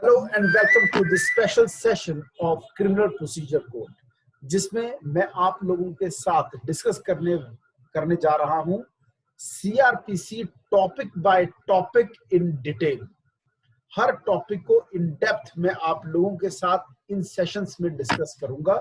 Hello and welcome to this special session of criminal procedure code, जिसमें मैं आप लोगों के साथ डिस्कस करने जा रहा हूं CrPC topic by topic in detail. Her topic को इन डेप्थ में आप लोगों के साथ इन सेशंस में डिस्कस करूंगा।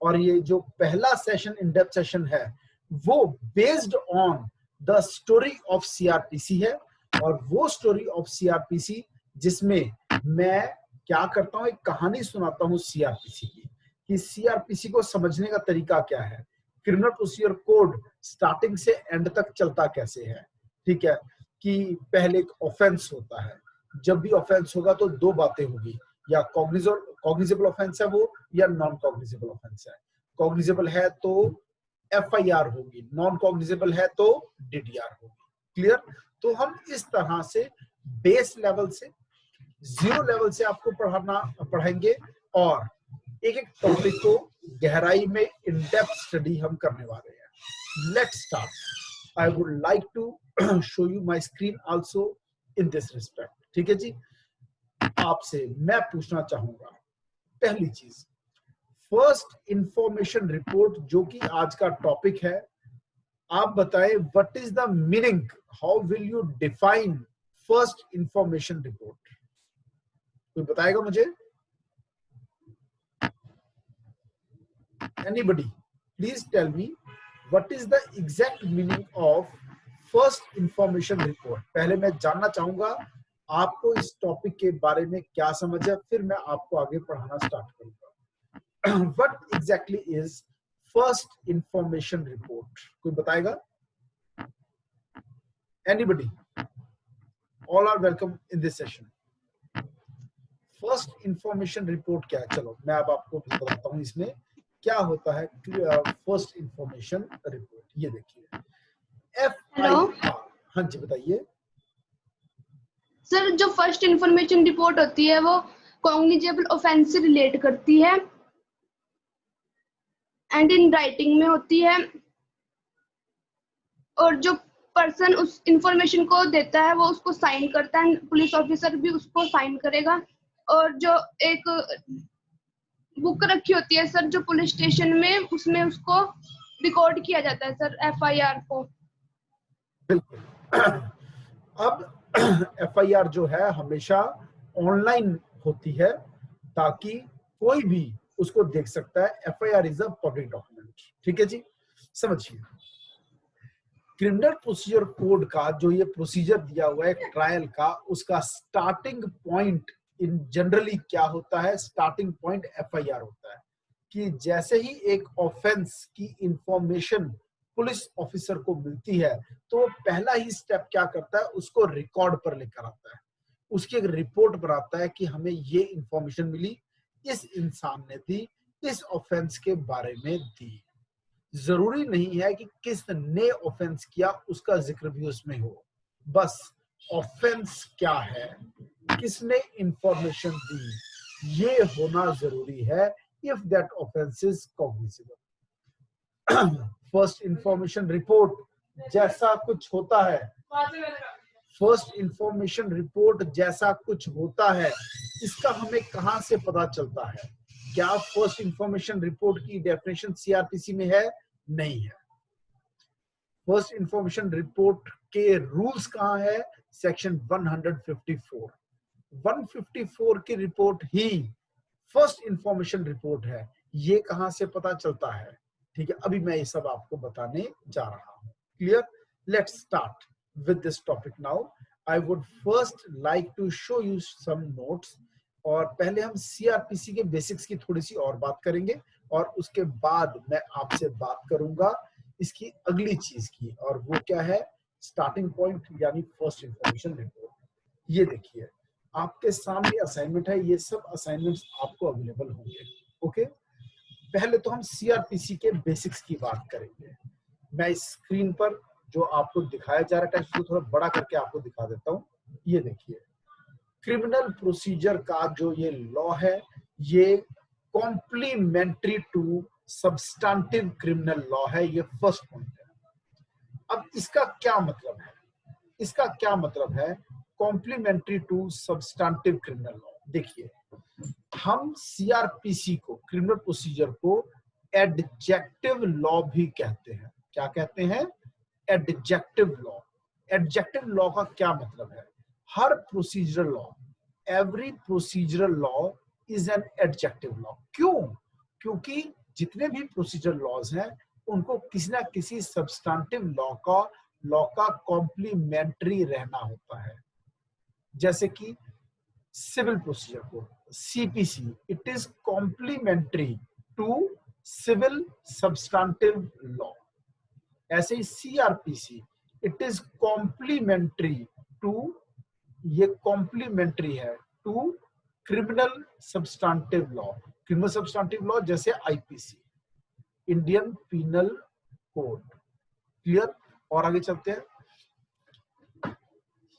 और ये जो पहला सेशन इन डेप्थ सेशन है वो based on the story of CrPC है, और वो स्टोरी ऑफ सीआरपीसी जिसमें मैं क्या करता हूं, एक कहानी सुनाता हूं सीआरपीसी की, कि सीआरपीसी को समझने का तरीका क्या है, क्रिमिनल प्रोसीजर कोड स्टार्टिंग से एंड तक चलता कैसे है। ठीक है, कि पहले एक ऑफेंस होता है, जब भी ऑफेंस होगा तो दो बातें होगी, या कॉग्निजेबल ऑफेंस है वो, या नॉन कॉग्निजेबल ऑफेंस है। कॉग्निजेबल है तो एफआईआर होगी, नॉन कॉग्निजेबल है तो डीडीआर होगी। क्लियर? तो हम इस तरह से बेस लेवल से, जीरो लेवल से आपको पढ़ाएंगे, और एक एक टॉपिक को गहराई में इन डेप्थ स्टडी हम करने वाले हैं। Let's start. I would like to show you my screen also in this respect. ठीक है जी, आपसे मैं पूछना चाहूंगा पहली चीज, फर्स्ट इंफॉर्मेशन रिपोर्ट जो कि आज का टॉपिक है, आप बताएं what is the meaning, how will you define first information report? कोई बताएगा मुझे? Anybody, please tell me what is the exact meaning of first information report? पहले मैं जानना चाहूंगा आपको इस टॉपिक के बारे में क्या समझ है, फिर मैं आपको आगे पढ़ाना स्टार्ट करूंगा। What exactly is first information report? कोई बताएगा? Anybody? All are welcome in this session. First information report क्या है, चलो मैं अब आपको बताता हूँ इसमें क्या होता है। फर्स्ट इंफॉर्मेशन रिपोर्ट, ये देखिए FIR। हाँ जी बताइए सर। जो फर्स्ट इंफॉर्मेशन रिपोर्ट होती है वो कॉग्निजेबल ऑफेंस से रिलेट करती है एंड इन राइटिंग में होती है, और जो पर्सन उस इंफॉर्मेशन को देता है वो उसको साइन करता है, पुलिस ऑफिसर भी उसको साइन करेगा। और जो एक बुक रखी होती है सर जो पुलिस स्टेशन में, उसमें उसको रिकॉर्ड किया जाता है सर FIR को। बिल्कुल। अब FIR जो है हमेशा ऑनलाइन होती है, ताकि कोई भी उसको देख सकता है। FIR is a public document. ठीक है जी, समझिए क्रिमिनल प्रोसीजर कोड का जो ये प्रोसीजर दिया हुआ है ट्रायल का, उसका स्टार्टिंग पॉइंट इन जनरली क्या होता है? स्टार्टिंग पॉइंट FIR होता है, कि जैसे ही एक ऑफेंस की इंफॉर्मेशन पुलिस ऑफिसर को मिलती है तो पहला ही स्टेप क्या करता है, उसको रिकॉर्ड पर लेकर आता है, उसकी एक रिपोर्ट बनाता है कि हमें ये इंफॉर्मेशन मिली, इस इंसान ने दी, इस ऑफेंस के बारे में दी। जरूरी नहीं है कि किसने ऑफेंस किया उसका जिक्र भी उसमें हो, बस ऑफेंस क्या है, किसने इंफॉर्मेशन दी, ये होना जरूरी है। If that offence is cognizable. First information report जैसा कुछ होता है, फर्स्ट इंफॉर्मेशन रिपोर्ट जैसा कुछ होता है, इसका हमें कहां से पता चलता है? क्या फर्स्ट इंफॉर्मेशन रिपोर्ट की डेफिनेशन सीआरपीसी में है? नहीं है। फर्स्ट इंफॉर्मेशन रिपोर्ट के रूल्स कहां है? सेक्शन 154। 154 की रिपोर्ट ही फर्स्ट इंफॉर्मेशन रिपोर्ट है। ये कहां से पता चलता है? ठीक है, अभी मैं ये सब आपको बताने जा रहा हूं। Clear? Let's start with this topic now. I would first like to show you some notes, और पहले हम सीआरपीसी के बेसिक्स की थोड़ी सी और बात करेंगे, और उसके बाद मैं आपसे बात करूंगा इसकी अगली चीज की, और वो क्या है? स्टार्टिंग पॉइंट यानी फर्स्ट इंफॉर्मेशन रिपोर्ट। ये देखिए आपके सामने असाइनमेंट है, ये सब असाइनमेंट्स आपको अवेलेबल होंगे। ओके, पहले तो हम सीआरपीसी के बेसिक्स की बात करेंगे। मैं इस स्क्रीन पर जो आपको दिखाया जा रहा है टेक्स्ट को थोड़ा बड़ा करके आपको दिखा देता हूँ। ये देखिए क्रिमिनल प्रोसीजर का जो ये लॉ है, ये complementary to substantive criminal law है। ये फर्स्ट पॉइंट है। अब इसका क्या मतलब है? इसका क्या मतलब है complementary to substantive criminal law? देखिए, हम सीआरपीसी को, क्रिमिनल प्रोसीजर को एडजेक्टिव लॉ भी कहते हैं। क्या कहते हैं? Adjective law. एडजेक्टिव लॉ का क्या मतलब है? हर procedural law, every procedural law is an adjective law. क्यों? क्योंकि जितने भी प्रोसीजरल लॉज हैं उनको किसी ना किसी सब्सटेंटिव लॉ का कॉम्प्लीमेंट्री रहना होता है। जैसे कि civil procedure code, CPC, it is complementary to civil substantive law. ऐसे ही CrPC, it is complementary to, ये कॉम्प्लीमेंट्री है to criminal substantive law. Criminal substantive law जैसे IPC, Indian penal code. Clear? और आगे चलते हैं।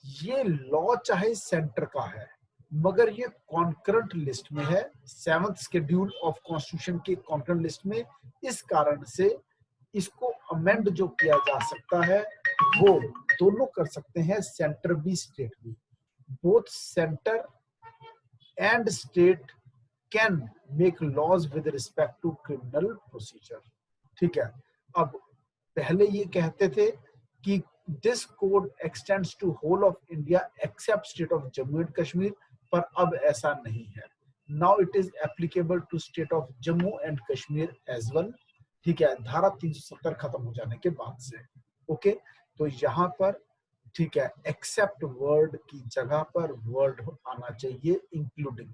ये लॉ चाहे सेंटर का है मगर ये कॉन्करेंट लिस्ट में है, 7th शेड्यूल ऑफ कॉन्स्टिट्यूशन के कॉन्करेंट लिस्ट में। इस कारण से इसको अमेंड जो किया जा सकता है वो दोनों कर सकते हैं, सेंटर भी स्टेट भी। Both centre and state can make laws with respect to criminal procedure. ठीक है। अब पहले ये कहते थे कि this code extends to whole of India except state of Jammu and Kashmir, पर अब ऐसा नहीं है। Now it is applicable to state of Jammu and Kashmir as well. ठीक है, धारा 370 खत्म हो जाने के बाद से। ओके, तो यहाँ पर ठीक है, एक्सेप्ट वर्ड की जगह पर वर्ड आना चाहिए इंक्लूडिंग,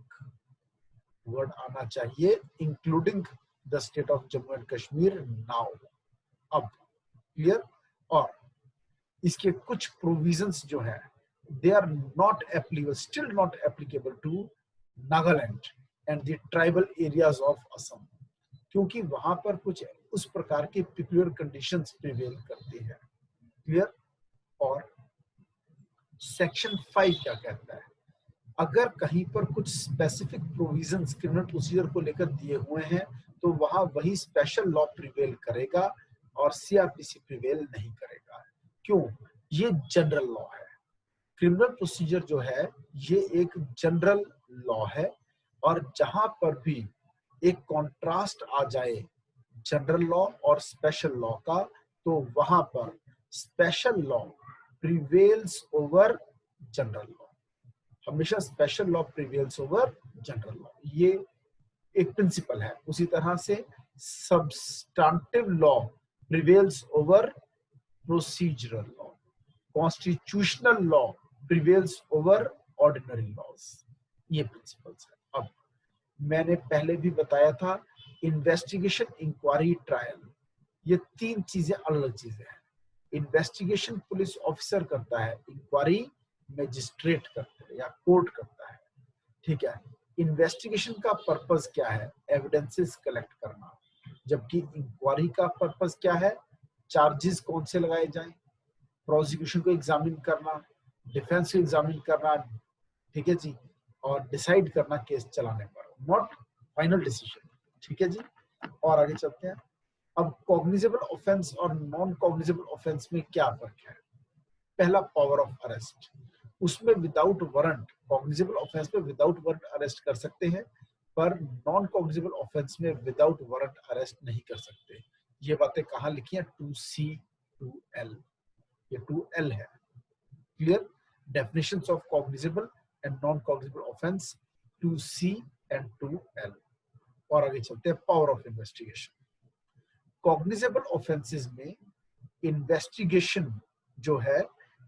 वर्ड आना चाहिए including the state of Jammu and Kashmir now. अब क्लियर? और इसके कुछ प्रोविजंस जो है they are not applicable, still not applicable to Nagaland and the tribal areas of Assam, क्योंकि वहां पर कुछ उस प्रकार की पिक्युलर कंडीशंस प्रिवेल करती है। क्लियर? और सेक्शन 5 क्या कहता है? अगर कहीं पर कुछ स्पेसिफिक प्रोविजंस क्रिमिनल प्रोसीजर को लेकर दिए हुए हैं तो वहां वही स्पेशल लॉ प्रिवेल करेगा और सीआरपीसी प्रिवेल नहीं करेगा। क्यों? ये जनरल लॉ है। क्रिमिनल प्रोसीजर जो है ये एक जनरल लॉ है, और जहां पर भी एक कॉन्ट्रास्ट आ जाए जनरल लॉ और स्पेशल लॉ का, तो वहां पर special law prevails over general law. हमेशा special law prevails over general law, ये एक प्रिंसिपल है। उसी तरह से substantive law prevails over procedural law, constitutional law prevails over ordinary laws. ये प्रिंसिपल्स है। अब मैंने पहले भी बताया था, इन्वेस्टिगेशन, इंक्वायरी, ट्रायल, ये 3 चीजें अलग चीजें हैं। इन्वेस्टिगेशन पुलिस ऑफिसर करता है, इंक्वायरी मैजिस्ट्रेट करता है या कोर्ट करता है। ठीक है। इन्वेस्टिगेशन का पर्पस क्या है? एविडेंसेस कलेक्ट करना, जबकि इंक्वायरी का पर्पस क्या है? चार्जेस कौन से लगाए जाएं, प्रोसिक्यूशन को एग्जामिन करना, डिफेंस को एग्जामिन करना। ठीक है जी, और डिसाइड करना केस चलाने पर, नॉट फाइनल डिसीजन। ठीक है जी, और आगे चलते हैं। अब कॉग्निजेबल ऑफेंस और नॉन कॉग्निजेबल ऑफेंस में क्या फर्क है? पहला, पावर ऑफ अरेस्ट, उसमें विदाउट वारंट, कॉग्निजेबल ऑफेंस में विदाउट वारंट अरेस्ट कर सकते हैं, पर नॉन कॉग्निजेबल ऑफेंस में विदाउट वारंट अरेस्ट नहीं कर सकते। ये बातें कहाँ लिखी हैं? 2C 2L, ये 2L है। Clear? Definitions of cognizable and non cognizable offence 2C and 2L। और आगे चलते हैं, power of investigation. Cognizable offences में इन्वेस्टिगेशन जो है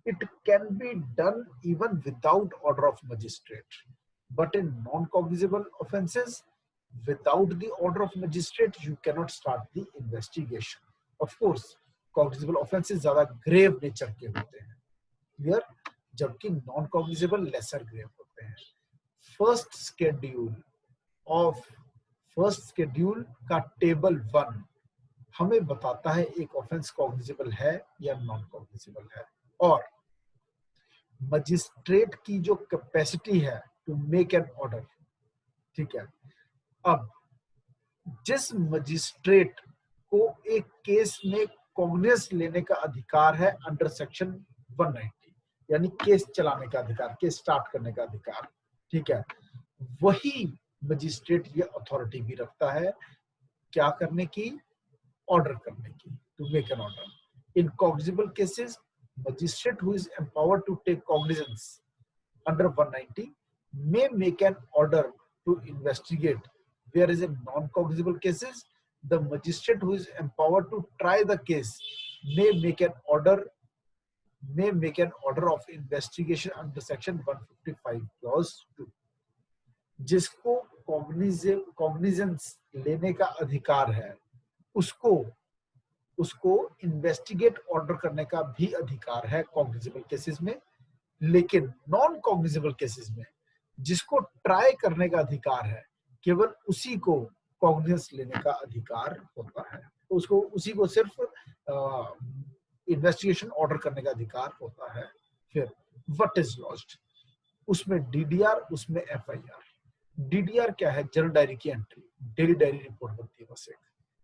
it can be done even without order of magistrate, but in non-cognizable offenses without the order of magistrate you cannot start the investigation. Of course cognizable offenses ज्यादा grave nature के होते हैं, clear, जबकि non-cognizable lesser grave होते हैं। First schedule का table 1 हमें बताता है एक ऑफेंस कॉग्निजेबल है या नॉन कॉग्निजेबल है, और मजिस्ट्रेट की जो कैपेसिटी है टू मेक एन ऑर्डर। ठीक है। अब जिस मजिस्ट्रेट को एक केस में कॉग्निस लेने का अधिकार है अंडर सेक्शन 190, यानी केस चलाने का अधिकार, केस स्टार्ट करने का अधिकार। ठीक है, वही मजिस्ट्रेट ये अथॉरिटी भी रखता है क्या करने की, ऑर्डर करने की, to make an order in cognizable cases. Magistrate who is empowered to take cognizance under 190 may make an order to investigate, whereas in non-cognizable cases the magistrate who is empowered to try the case may make an order of investigation under section 155 clause 2। जिसको cognizance लेने का अधिकार है उसको investigate order करने का भी अधिकार है कॉग्निजेबल केसेस में। लेकिन नॉन कॉग्निजेबल केसेस में जिसको ट्राई करने का अधिकार है केवल उसी को कॉग्निजेंस लेने का अधिकार होता है, उसी को सिर्फ इन्वेस्टिगेशन ऑर्डर करने का अधिकार होता है। फिर व्हाट इज लॉस्ट, उसमें डीडीआर, उसमें एफआईआर। डीडीआर क्या है, जर्नल डायरी की एंट्री, डेली डायरी रिपोर्ट बनती है बस एक,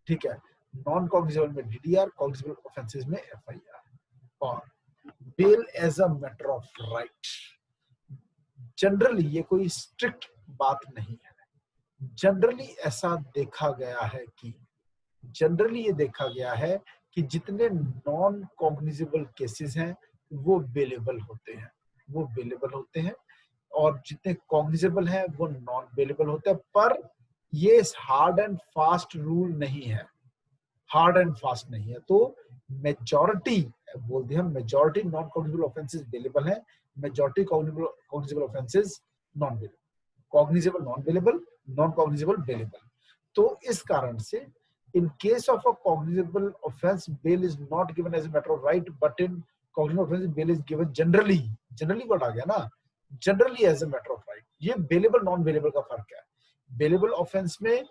ठीक है। नॉन कॉग्निजेबल में डीडीआर, कॉग्निजेबल ऑफेंसेस में एफआईआर। और bail as a matter of right, generally ये कोई स्ट्रिक्ट बात नहीं है। जनरली ऐसा देखा गया है कि कि जितने नॉन कॉग्निजेबल केसेस हैं वो बेलेबल होते हैं और जितने कॉग्निजेबल हैं वो नॉन बेलेबल होते हैं। पर ये हार्ड एंड फास्ट रूल नहीं है, तो मेजॉरिटी बोल दिया, majority non cognizable offences bailable है, majority cognizable offences non bailable, cognizable non bailable, non cognizable bailable. तो इस कारण से in case of a cognizable offense bail is not given as a matter of right, but in cognizable offense bail is given generally word आ गया ना, generally as a matter of right। ये bailable non bailable का फर्क है। Bailable offence में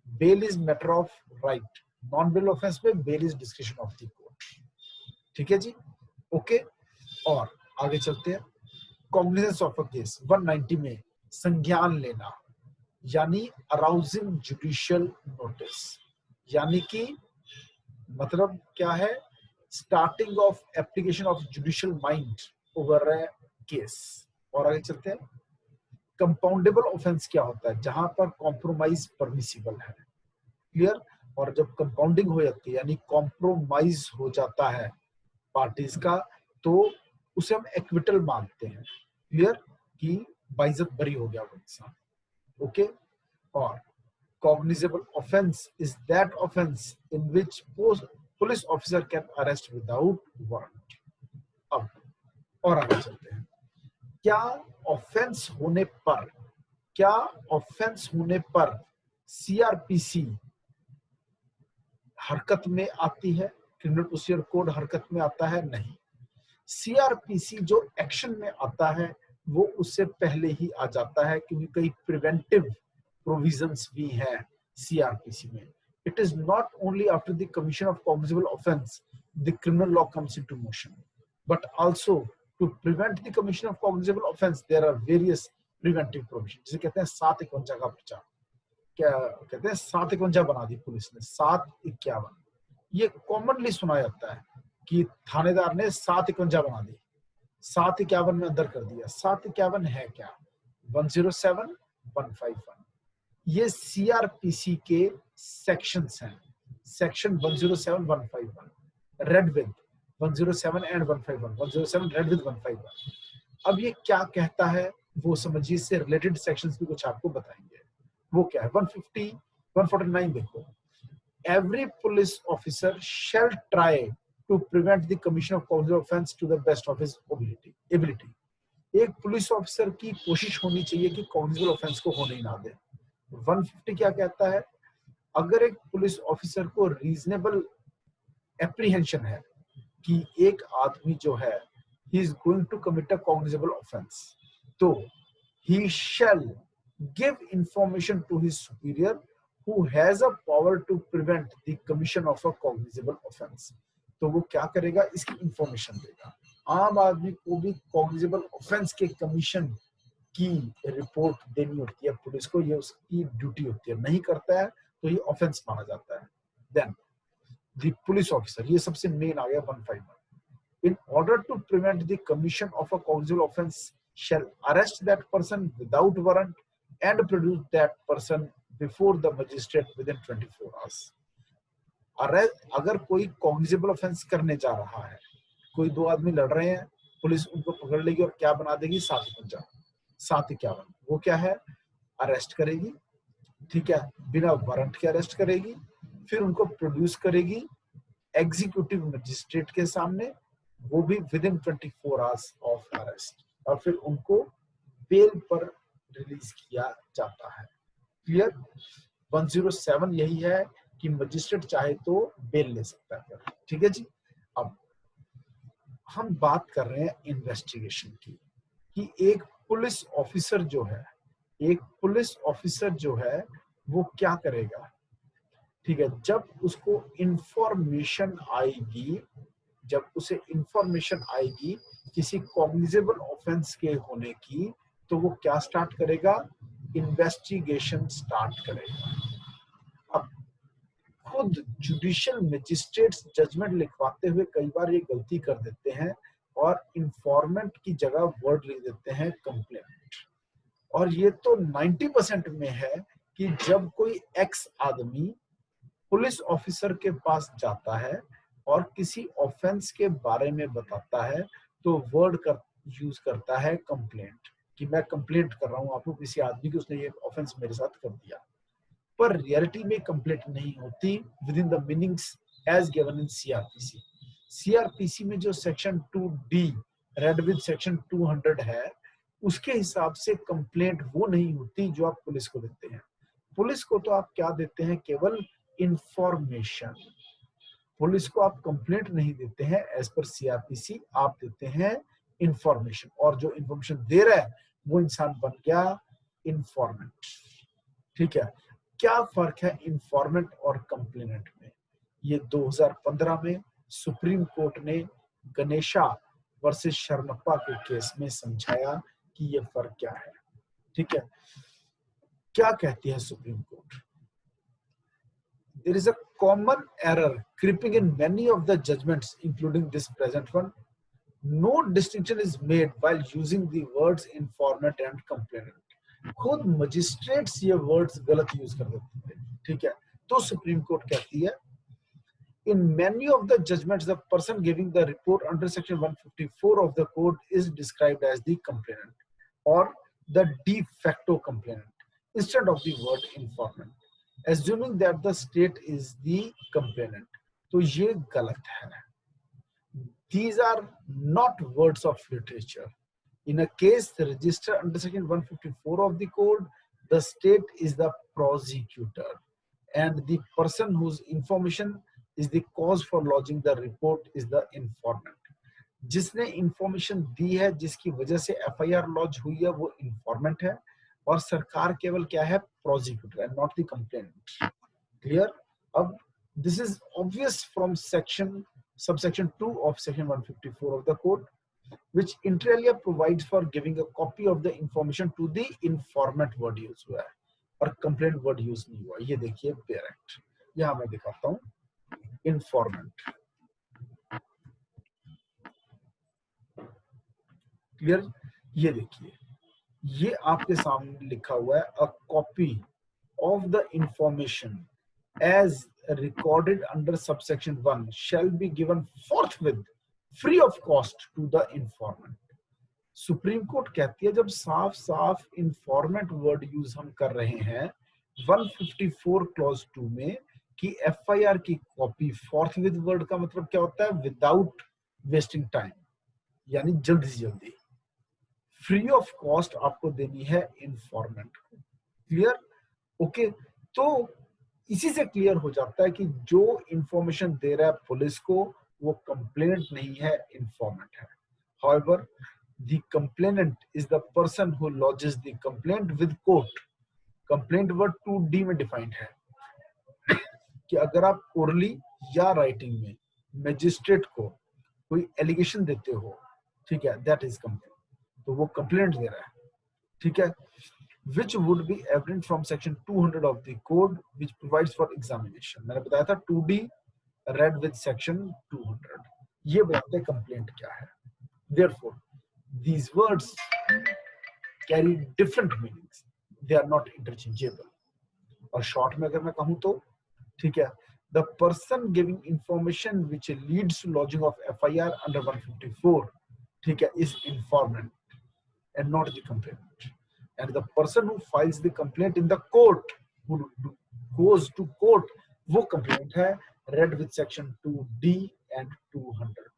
bail is matter of right, non bail offence में bail is discretion of the court. ठीक है जी, ओके। और आगे चलते हैं। कॉग्निजेंस ऑफ अ केस 190 में संज्ञान लेना, यानी अराउजिंग जुडिशियल नोटिस, यानी कि मतलब क्या है, starting of application of judicial mind over a case. और आगे चलते हैं। कंपाउंडेबल ऑफेंस क्या होता है, जहां पर कॉम्प्रोमाइज परमिसिबल है, क्लियर। और जब कंपाउंडिंग हो जाती है यानी कॉम्प्रोमाइज हो जाता है पार्टीज का, तो उसे हम एक्विटल मानते हैं, क्लियर, कि बाइज्जत बरी हो गया वो इंसान, ओके। और cognizable offense is that offense in which police officer can arrest without warrant। अब और आगे चलते हैं। क्या ऑफेंस होने पर सीआरपीसी हरकत में आती है, क्रिमिनल प्रोसीजर कोड हरकत में आता है? नहीं। सीआरपीसी जो एक्शन में आता है वो उससे पहले ही आ जाता है, क्योंकि कई प्रिवेंटिव प्रोविजंस भी है सीआरपीसी में। It is not only after the commission of cognizable offence the criminal law comes into motion, but also to prevent the commission of cognizable offence there are various preventive provision, जिसे कहते हैं 751 का पर्चा। क्या कहते हैं, 751 बना दी पुलिस ने, 751। ये कॉमनली सुना जाता है कि थानेदार ने 751 बना दी, 751 में अंदर कर दिया। 751 है क्या? 107, 151। ये सीआरपीसी के सेक्शंस हैं, section 107, 151, read with 107 and 151, 107 read with 151। अब ये क्या कहता है वो समझिए, इससे रिलेटेड सेक्शंस भी कुछ आपको बताएंगे। वो क्या है? 150, 149 देखो। Every police officer shall try to prevent the commission of cognizable offence to the best of his ability. एक पुलिस ऑफिसर की कोशिश होनी चाहिए कि कॉग्निजेबल ऑफेंस को होने ही ना दे। 150 क्या कहता है? अगर एक पुलिस ऑफिसर को रीजनेबल एप्रीहेंशन है कि एक आदमी जो है he is going to commit a cognizable offence, तो he shall give information to his superior who has a power to prevent the commission of a cognizable offense। तो वो क्या करेगा? इसकी इंफॉर्मेशन देगा। आम आदमी को भी कॉग्निजेबल ऑफेंस के कमीशन की रिपोर्ट देनी होती है पुलिस को, ये उसकी ड्यूटी होती है। नहीं करता है तो ये ऑफेंस माना जाता है। देन द पुलिस ऑफिसर, ये सबसे मेन आ गया 151। In order to prevent the commission of a cognizable offence shall arrest that person without warrant and produce that person before the magistrate within 24 hours. अगर कोई cognizable offence करने जा रहा है, कोई दो आदमी लड़ रहे हैं, पुलिस उनको पकड़ लेगी और क्या बना देगी 751, वो क्या है, अरेस्ट करेगी, ठीक है, बिना वारंट के अरेस्ट करेगी, फिर उनको प्रोड्यूस करेगी एग्जीक्यूटिव मजिस्ट्रेट के सामने, वो भी with in 24 hours of arrest, और फिर उनको बेल पर रिलीज किया जाता है। क्लियर? 107 यही है कि मजिस्ट्रेट चाहे तो बेल ले सकता है। ठीक है जी। अब हम बात कर रहे हैं इन्वेस्टिगेशन की, कि एक पुलिस ऑफिसर जो है वो क्या करेगा। ठीक है, जब उसको इंफॉर्मेशन आएगी किसी कॉग्निजेबल ऑफेंस के होने की, तो वो क्या स्टार्ट करेगा, इन्वेस्टिगेशन स्टार्ट करेगा। अब खुद जुडिशियल मजिस्ट्रेट्स जजमेंट लिखवाते हुए कई बार ये गलती कर देते हैं और इंफॉर्मेंट की जगह वर्ड लिख देते हैं कंप्लेनेंट। और ये तो 90% में है कि जब कोई एक्स आदमी पुलिस ऑफिसर के पास जाता है और किसी ऑफेंस के बारे में बताता है, तो वर्ड यूज करता है कंप्लेंट, कि मैं कंप्लेंट कर रहा हूं आपको किसी आदमी की, उसने ये ऑफेंस मेरे साथ कर दिया। पर रियलिटी में कंप्लेंट नहीं होती within the meanings as given in CrPC में जो section 2D read with section 200 है, उसके हिसाब से कंप्लेंट वो नहीं होती जो आप पुलिस को देते हैं। पुलिस को तो आप क्या देते हैं, केवल इंफॉर्मेशन। पुलिस को आप कंप्लेंट नहीं देते हैं एज पर सीआरपीसी, आप देते हैं इंफॉर्मेशन, और जो इंफॉर्मेशन दे रहा है वो इंसान बन गया इंफॉर्मेंट। ठीक है, क्या फर्क है इंफॉर्मेंट और कंप्लेनेंट में? ये 2015 में सुप्रीम कोर्ट ने गणेशा वर्सेस शरणप्पा के केस में समझाया कि ये फर्क क्या है। ठीक है, क्या कहती है supreme court? There is a common error creeping in many of the judgments, including this present one. No distinction is made while using the words informant and complainant. खुद मजिस्ट्रेट्स ये वर्ड्स गलत यूज कर देते हैं। ठीक है, तो supreme court कहती है, in many of the judgments the person giving the report under section 154 of the code is described as the complainant or the de facto complainant instead of the word informant, assuming that the state is the complainant. तो ये गलत है। These are not words of literature. In a case registered under section 154 of the code, the state is the prosecutor and the person whose information is the cause for lodging the report is the informant. जिसने information दी है, जिसकी वजह से FIR launch हुई है, वो इंफॉर्मेंट है, और सरकार केवल क्या है, prosecutor and not the complainant. Clear? अब this is obvious from subsection 2 of section 154 of the code, which inter alia provides for giving a copy of the information to the informant word use हुआ है और complaint word use नहीं हुआ। ये देखिए parent, यहां मैं दिखाता हूं informant। क्लियर? ये देखिए, ये आपके सामने लिखा हुआ है, a copy of the information as recorded under subsection 1 shall be given forthwith free of cost to the informant। Supreme court कहती है, जब साफ साफ इंफॉर्मेंट वर्ड यूज हम कर रहे हैं 154 क्लॉज 2 में कि एफआईआर की कॉपी forthwith वर्ड का मतलब क्या होता है, विदाउट वेस्टिंग टाइम, यानी जल्दी से जल्दी, फ्री ऑफ कॉस्ट आपको देनी है इंफॉर्मेंट को। क्लियर? ओके, तो इसी से क्लियर हो जाता है कि जो इंफॉर्मेशन दे रहा है पुलिस को, वो कंप्लेनेंट नहीं है, इंफॉर्मेंट है। However, the complainant is the person who lodges the complaint with court। Complaint word 2D में डिफाइंड है कि अगर आप ओरली या राइटिंग में मैजिस्ट्रेट को कोई एलिगेशन देते हो, ठीक है, दैट इज कंप्लेंट, तो वो कंप्लेंट दे रहा है। ठीक है, which would be evident from section 200 of the code which provides for examination। मैंने बताया था 2D read with section 200, ये बताते हैं कंप्लेंट क्या है। Therefore, these words carry different meanings, they are not interchangeable. और शॉर्ट में अगर मैं कहूं तो ठीक है, the person giving information which leads to lodging of FIR under 154 ठीक है is informant and not the complainant, and the person who files the complaint in the court, who goes to court, वो complainant है, read with section 2D and 200.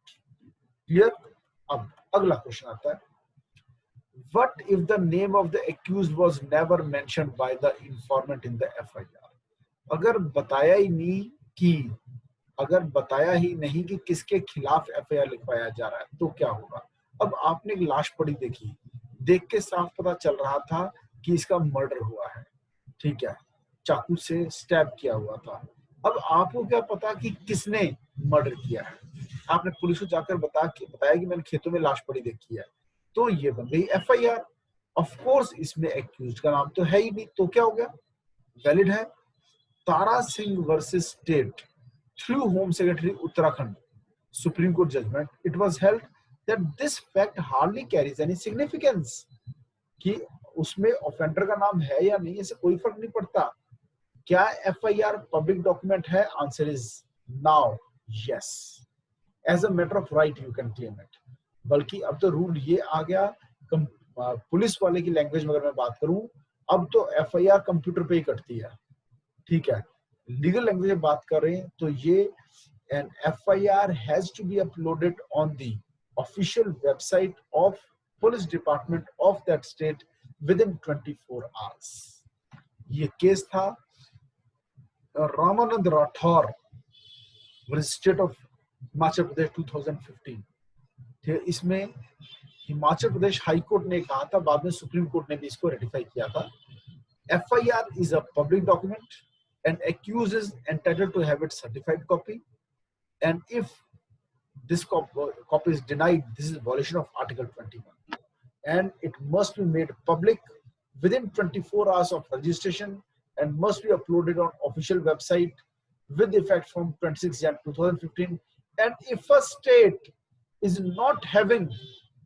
Clear? अब अगला question आता है, what if the name of the accused was never mentioned by the informant in the FIR? अगर बताया ही नहीं कि किसके खिलाफ FIR लिखवाया जा रहा है तो क्या होगा? अब आपने एक लाश पड़ी देखी, देख के साफ पता चल रहा था कि इसका मर्डर हुआ है, ठीक है, चाकू से स्टैब किया हुआ था। अब आपको क्या पता कि किसने मर्डर किया है? आपने पुलिस को जाकर बताया कि मैंने खेतों में लाश पड़ी देखी है, तो ये बन गई FIR। ऑफ कोर्स इसमें एक्यूज्ड का नाम तो है ही नहीं, तो क्या हो गया? वैलिड है। Tara Singh versus state through home secretary Uttarakhand supreme court judgment, it was held that this fact hardly carries any significance, कि उसमें ऑफेंडर का नाम है या नहीं, इससे कोई फर्क नहीं पड़ता। क्या FIR पब्लिक डॉक्यूमेंट है? Answer is now yes, as a matter of right you can claim it. बल्कि अब तो रूल ये आ गया, पुलिस वाले की लैंग्वेज में अगर मैं बात करूं, अब तो FIR कंप्यूटर पे ही कटती है, ठीक है। लीगल लैंग्वेज में बात कर रहे हैं तो ये an FIR has to be uploaded on the official website of police department of that state within 24 hours. ये केस था रामानंद राठौर स्टेट ऑफ हिमाचल प्रदेश 2015। इसमें हिमाचल प्रदेश हाई कोर्ट ने कहा था, बाद में सुप्रीम कोर्ट ने भी इसको रेटिफाई किया था, FIR is a public document and accused is entitled to have its certified copy, and if this copy is denied, this is violation of Article 21, and it must be made public within 24 hours of registration and must be uploaded on official website with effect from 26 Jan 2015. And if a state is not having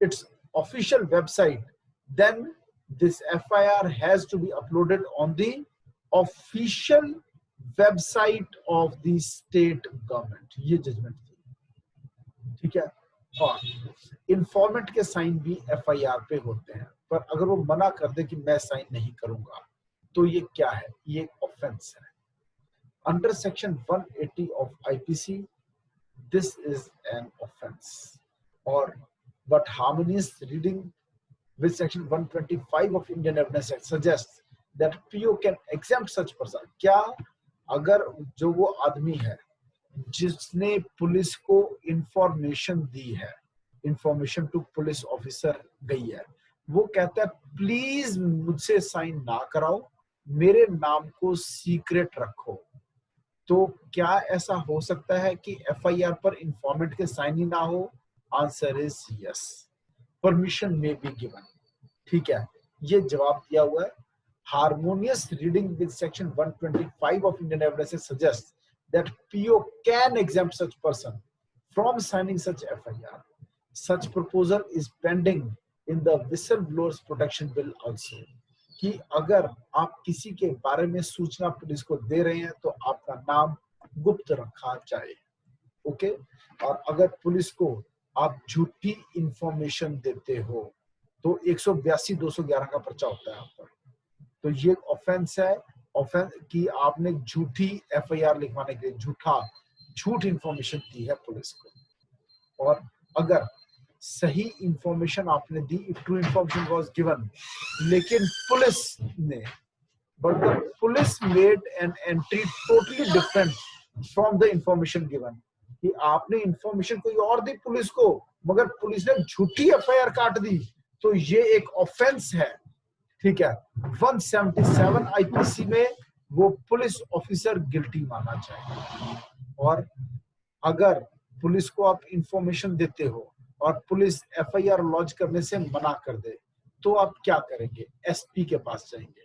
its official website, then this FIR has to be uploaded on the official website of the state government. ये judgement थी, ठीक है। और informant के sign भी FIR पे होते हैं, पर अगर वो मना कर दे कि मैं साइन नहीं करूंगा, तो ये क्या है? ये ऑफेंस है। Under section 180 of IPC this is an offense, or but harmonious reading with section 125 of Indian Evidence Act suggests that PO can exempt such person। क्या अगर जो वो आदमी है जिसने पुलिस को इंफॉर्मेशन दी है, इंफॉर्मेशन टू पुलिस ऑफिसर गई है, वो कहता है प्लीज मुझसे साइन ना कराओ, मेरे नाम को सीक्रेट रखो, तो क्या ऐसा हो सकता है कि FIR पर इंफॉर्मेंट के साइन ही ना हो? आंसर इज यस, परमिशन में बी गिवन, ठीक है। ये जवाब दिया हुआ है। Harmonious reading with section 125 of Indian evidence suggest that PO can exempt such person from signing such FIR. Such proposal is pending in the whistleblowers protection bill also, कि अगर आप किसी के बारे में सूचना पुलिस को दे रहे हैं तो आपका नाम गुप्त रखा जाए, ओके। और अगर पुलिस को आप झूठी इंफॉर्मेशन देते हो तो 182-211 का पर्चा होता है आप पर, तो ये ऑफेंस है। ऑफेंस कि आपने झूठी FIR लिखवाने के लिए झूठ इंफॉर्मेशन दी है पुलिस को। और अगर सही इंफॉर्मेशन आपने दी, if true information was given, लेकिन police made an entry totally different from the information given, कि आपने इंफॉर्मेशन कोई और दी पुलिस को, मगर पुलिस ने झूठी FIR काट दी, तो ये एक ऑफेंस है, ठीक है। 177 IPC में वो पुलिस ऑफिसर गिल्टी माना जाएगा। और अगर पुलिस को आप इंफॉर्मेशन देते हो और पुलिस FIR लॉन्च करने से मना कर दे, तो आप क्या करेंगे? SP के पास जाएंगे,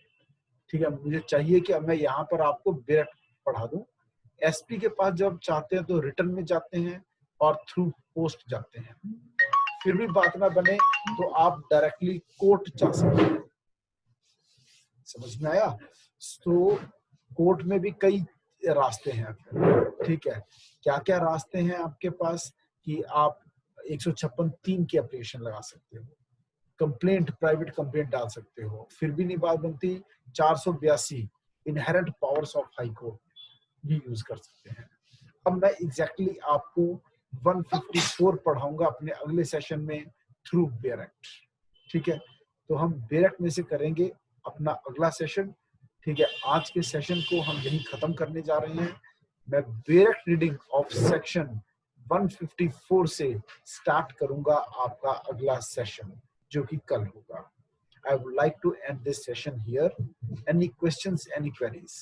ठीक है। मुझे चाहिए कि मैं यहाँ पर आपको बेरट पढ़ा दूं। SP के पास जब चाहते हैं तो रिटर्न में जाते हैं और थ्रू पोस्ट जाते हैं। फिर भी बात ना बने तो आप डायरेक्टली कोर्ट जा सकते हैं। समझ में आया? तो कोर्ट में भी कई रास्ते हैं, ठीक है। क्या क्या रास्ते हैं आपके पास कि आप 156(3) की एप्लीकेशन लगा सकते हो, कंप्लेंट, प्राइवेट कंप्लेंट डाल सकते हो, फिर भी नहीं बात बनती 482 inherent powers of high court ये यूज कर सकते हैं। अब मैं एग्जैक्टली आपको 154 पढ़ाऊंगा अपने अगले सेशन में थ्रू बेयर एक्ट, ठीक है। तो हम बेयर एक्ट में से करेंगे अपना अगला सेशन, ठीक है। आज के सेशन को हम यही खत्म करने जा रहे हैं। मैं bare act reading of section 154 से स्टार्ट करूंगा आपका अगला सेशन जो कि कल होगा। I would like to end this session here. Any questions, any queries?